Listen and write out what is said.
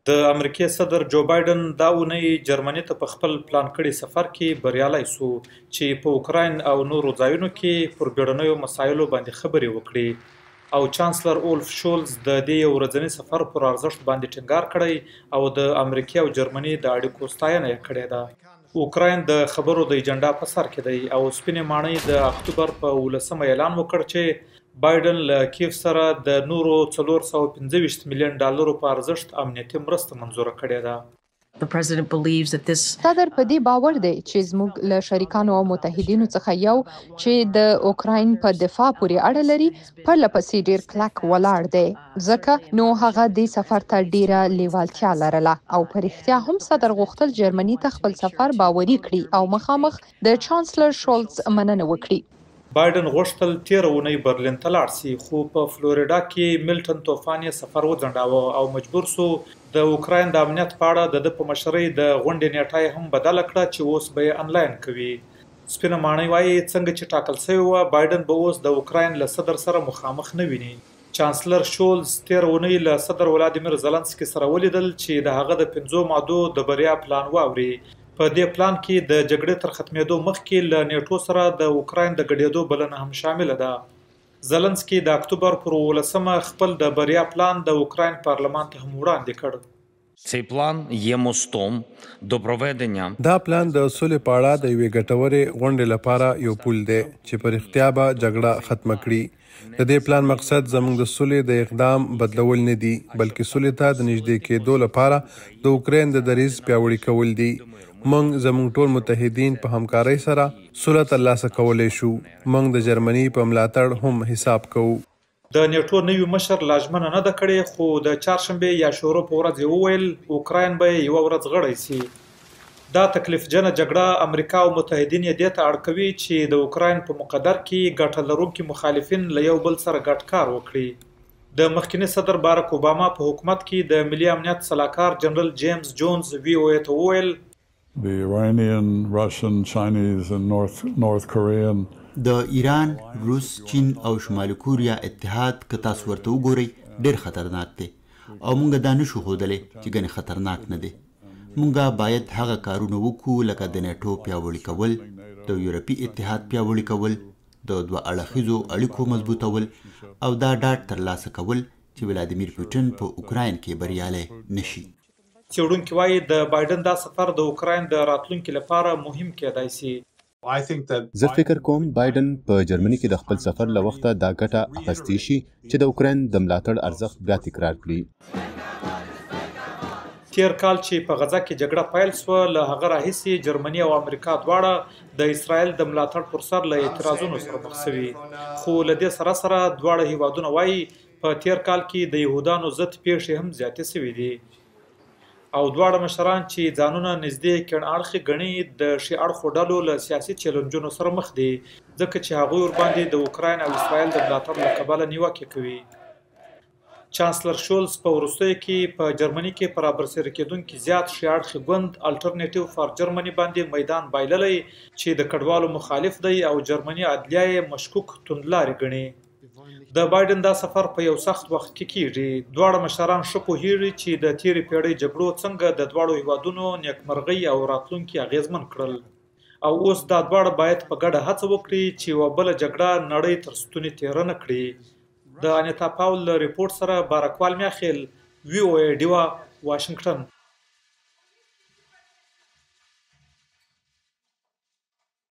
د امریکای صدر جو بایدن دا اونۍ جرمني ته په خپل پلان کړي سفر کې بریالی سو چې په اوکراین او نورو ځایونو کې پر بیړنیو مسایلو باندې خبرې وکړي او چانسلر اولف شولز د دې یو ورځني سفر پر ارزښت باندې ټینګار کړی او د امریکا او جرمني د اړیکو ستاینه یې کړې ده. اوکراین د خبرو د ایجنډا په سر کې دی او سپینې ماڼۍ د اکتوبر په 18 اعلان وکړ چې بایدن له کیف سره د نورو 425 میلیون ډالرو په ارزښت امنیتي مرسته منظوره کړې ده. صدر په دې باور دی چې زموږ له شریکانو او متحدینو څخه یو چې د اوکراین په دفاع پورې اړه لري پرله پسې ډیر کلک ولاړ دی ځکه نو هغه دې سفر ته ډیره لیوالتیا لرله او په رښتیا هم صدر غوښتل جرمني ته خپل سفر باوري کړي او مخامخ د چانسلر شولز مننه وکړي. بایدن غوښتل تیره اونۍ برلین ته لاړ شي خو په فلوریډا کې میلټن طوفان یې سفر وځنډاوه او مجبور سو د اوکراین د امنیت په اړه د ده په مشرۍ د غونډې نیټه یې هم بدله کړه چې اوس به یې انلاین کوي. سپینه ماڼۍ وایي څنګه چې ټاکل شوې وه بایدن به اوس د اوکراین له صدر سره مخامخ نه ویني. چانسلر شولز تیره اونۍ له صدر ولادیمیر زلنسکي سره ولیدل چې د هغه د 5 مادو د بریا پلان واوري. په دې پلان کې د جګړې تر ختمېدو مخکې له نیټو سره د اوکراین د ګډېدو بلنه هم شامله ده. زلنسکي د اکتوبر پر 18 خپل د بریا پلان د اوکراین پارلمان ته هم وړاندې کړ. Цей план є мостом до проведення. دا پلان د سولې په اړه د یوې ګټورې غونډې لپاره یو پل دی چې په رښتیا به جګړه ختمه کړي. د دې پلان مقصد زموږ د سولې د اقدام بدلول نه دي بلکې سولې ته د نږدې کېدو لپاره د اوکراین د دریځ پیاوړي کول دي. موږ زموږ ټول متحدین په همکارۍ سره سوله ترلاسه کولی شو. موږ د جرمني په ملاتړ هم حساب کوو. د نیټو نوي مشر لا ژمنه نه ده کړې خو د چهارشنبې یا شورو په ورځ یې وویل اوکراین به یوه ورځ غړی سي. دا تکلیفجنه جګړه امریکا او متحدین یې دې ته اړ کوي چې د اوکراین په مقدر کې ګټه لرونکي مخالفین له یو بل سره ګډ کار وکړي. د مخکني صدر بارک اوباما په حکومت کې د ملي امنیت سلاکار جنرال جیمز جونز VOA ته وویل The Iranian, Russian, Chinese and North Korean د ایران، روس، چین او شمالي کوریا اتحاد که تاسو ورته وګورئ ډېر خطرناک دی او موږ دا نشو ښودلی چې ګنې خطرناک نه دی. موږ باید هغه کارونه وکړو لکه د نیټو پیاوړي کول، د یورپي اتحاد پیاوړي کول، د دوه اړخیزو اړیکو مضبوطول او دا ډاډ ترلاسه کول چې ولادیمیر پوټین په اوکراین کې بریالی نشي. څېړونکي وایي د بایدن دا سفر د اوکراین د راتلونکي لپاره مهم کېدای شي. زه فکر کوم بایدن په جرمني کې د خپل سفر له وخته دا ګټه اخیستی شي چې د اوکراین د ملاتړ ارزښت بیا تکرار کړي. تیر کال چې په غزه کې جګړه پیل سوه له هغه راهیسې جرمني او امریکا دواړه د اسرائیل د ملاتړ پر سر له اعتراضونو سره مخ سوي خو له دې سره سره دواړه هیوادونه وایي په تیر کال کې د یهودانو ضد پیښې هم زیاتې سوي دي او دواړه مشران چې ځانونه نږدې کیڼ اړخي ګڼي د ښي اړخو ډلو له سیاسي چیلنجونو سره مخ دي ځکه چې هغوی ورباندې د اوکراین او اسرائیل د ملاتړ له کبله نیوکې کوي. چانسلر شولز په وروستیو کې په جرمني کې په رابرسېره کېدونکي زیات ښي اړخي ګوند الټرنیټیو فار جرمني باندې میدان بایللی چې د کډوالو مخالف دی او جرمني عدلیه یې مشکوک توندلارې ګڼي. د بایدن دا سفر په یو سخت وخت کې کیږي. دواړه مشران ښه پوهیږي چې د تیرې پیړۍ جګړو څنګه د دواړو هیوادونو نیکمرغۍ او راتلونکي اغیزمن کړل او اوس دا دواړه باید په ګډه هڅه وکړي چې یوه بله جګړه نړۍ تر ستوني تېره نه کړي. د انیتا پاول له ریپورټ سره بارکوال میاخیل VOA ډیوا واشنګټن.